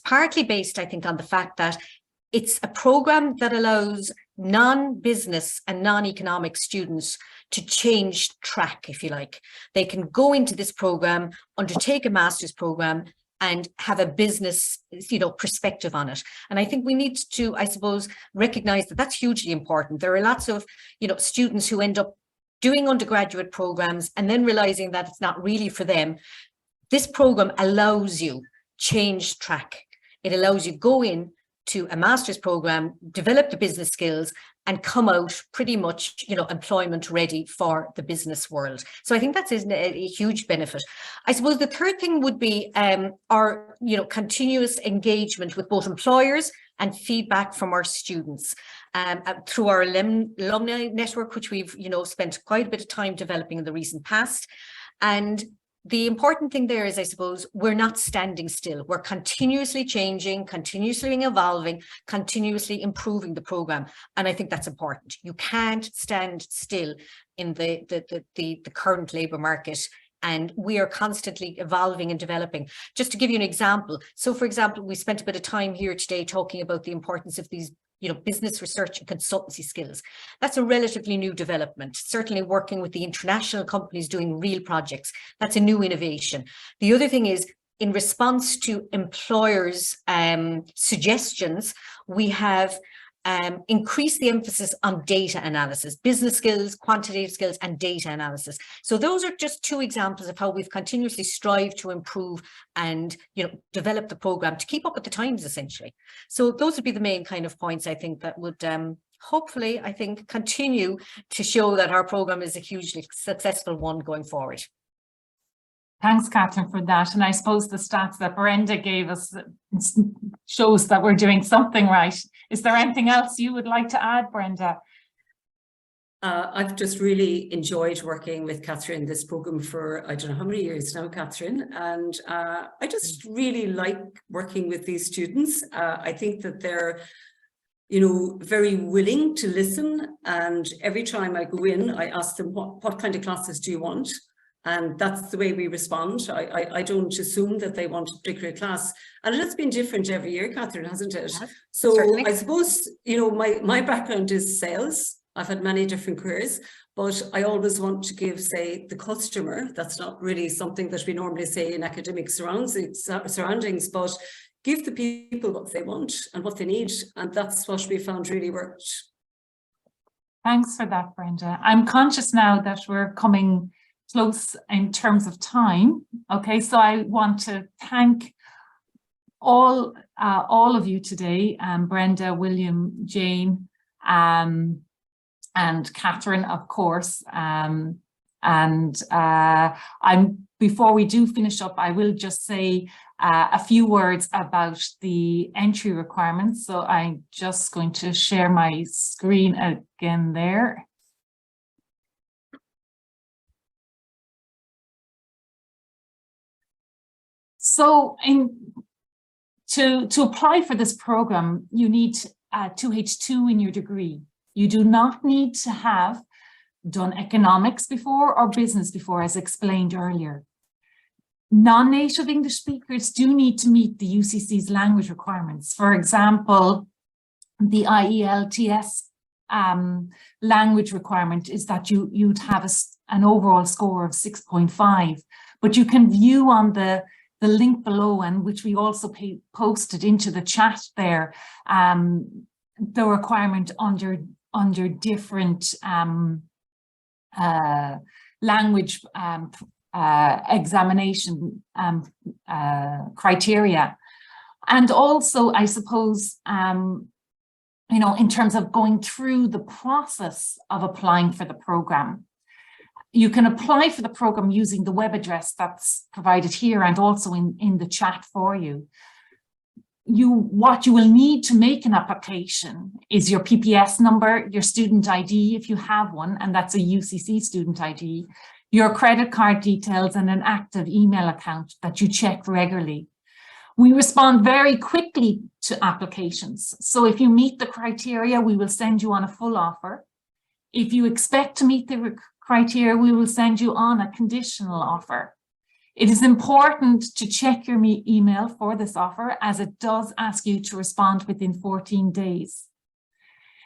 partly based, I think, on the fact that it's a program that allows non-business and non-economic students to change track, if you like. They can go into this program, undertake a master's program, and have a business, you know, perspective on it. And I think we need to, I suppose, recognize that that's hugely important. There are lots of, you know, students who end up doing undergraduate programs and then realizing that it's not really for them. This program allows you change track. It allows you go in to a master's program, develop the business skills, and come out pretty much, you know, employment ready for the business world. So I think that's a huge benefit. I suppose the third thing would be our, you know, continuous engagement with both employers and feedback from our students through our alumni network, which we've, you know, spent quite a bit of time developing in the recent past. And the important thing there is, I suppose, we're not standing still. We're continuously changing, continuously evolving, continuously improving the program. And I think that's important. You can't stand still in the current labour market. And we are constantly evolving and developing. Just to give you an example. So, for example, we spent a bit of time here today talking about the importance of these, you know, business research and consultancy skills. That's a relatively new development. Certainly working with the international companies doing real projects. That's a new innovation. The other thing is, in response to employers' suggestions, we have increase the emphasis on data analysis, business skills, quantitative skills, and data analysis. So those are just two examples of how we've continuously strived to improve and, you know, develop the program to keep up with the times, essentially. So those would be the main kind of points, I think, that would hopefully, I think, continue to show that our program is a hugely successful one going forward. Thanks, Catherine, for that. And I suppose the stats that Brenda gave us shows that we're doing something right. Is there anything else you would like to add, Brenda? I've just really enjoyed working with Catherine in this program for, I don't know how many years now, Catherine. And I just really like working with these students. I think that they're very willing to listen. And every time I go in, I ask them, what kind of classes do you want? And that's the way we respond. I don't assume that they want a particular class. And it has been different every year, Catherine, hasn't it? Yes, So certainly. I suppose, my background is sales. I've had many different careers, but I always want to give, say, the customer, that's not really something that we normally say in academic surroundings, but give the people what they want and what they need. And that's what we found really worked. Thanks for that, Brenda. I'm conscious now that we're coming close in terms of time. Okay, so I want to thank all of you today, Brenda, William, Jane, and Catherine, of course. Before we do finish up, I will just say a few words about the entry requirements. So I'm just going to share my screen again there. So to apply for this program, you need 2H2 in your degree. You do not need to have done economics before or business before, as explained earlier. Non-native English speakers do need to meet the UCC's language requirements. For example, the IELTS language requirement is that you'd have an overall score of 6.5, but you can view on the link below, and which we also posted into the chat there, the requirement under different language examination criteria. And also, I suppose, in terms of going through the process of applying for the program, you can apply for the program using the web address that's provided here and also in the chat for you. What you will need to make an application is your PPS number, your student ID if you have one, and that's a UCC student ID, your credit card details, and an active email account that you check regularly. We respond very quickly to applications. So if you meet the criteria, we will send you on a full offer. If you expect to meet the criteria, we will send you on a conditional offer. It is important to check your email for this offer, as it does ask you to respond within 14 days.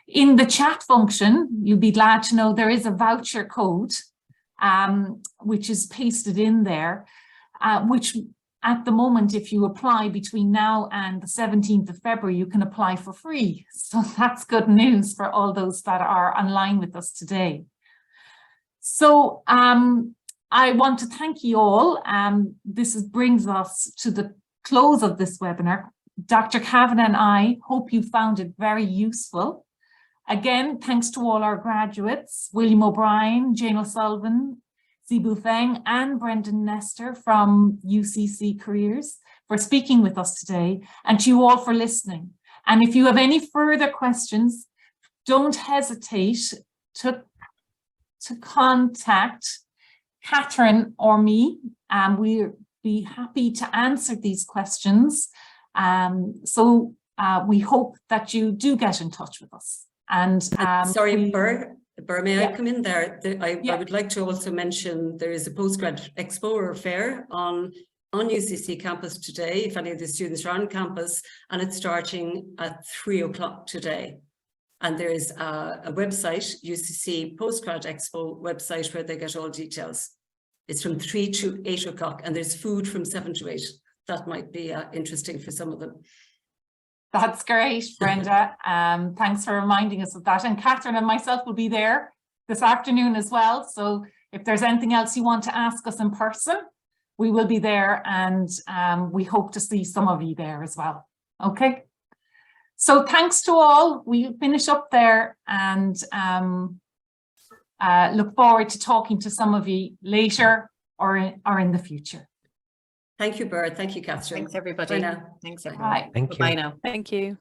In the chat function, you'll be glad to know there is a voucher code, which is pasted in there, which at the moment, if you apply between now and the 17th of February, you can apply for free. So that's good news for all those that are online with us today. So I want to thank you all. This brings us to the close of this webinar. Dr. Kavanagh and I hope you found it very useful. Again, thanks to all our graduates, William O'Brien, Jane Sullivan, Zhibo Feng, and Brenda Nestor from UCC Careers for speaking with us today, and to you all for listening. And if you have any further questions, don't hesitate to contact Catherine or me, and we'll be happy to answer these questions. We hope that you do get in touch with us. And sorry, Ber, may yeah. I come in there? I Yeah. would like to also mention there is a postgrad expo or fair on UCC campus today, if any of the students are on campus, and it's starting at 3 o'clock today. And there is a website, UCC Postgrad Expo website, where they get all details. It's from 3 to 8 o'clock, and there's food from 7 to 8. That might be interesting for some of them. That's great, Brenda. Thanks for reminding us of that. And Catherine and myself will be there this afternoon as well. So if there's anything else you want to ask us in person, we will be there, and we hope to see some of you there as well. Okay. So thanks to all. We'll finish up there, and look forward to talking to some of you later or in the future. Thank you, Bert. Thank you, Catherine. Thanks, everybody. Bye now. Thanks, everyone. Bye. Thank you. Bye now. Thank you.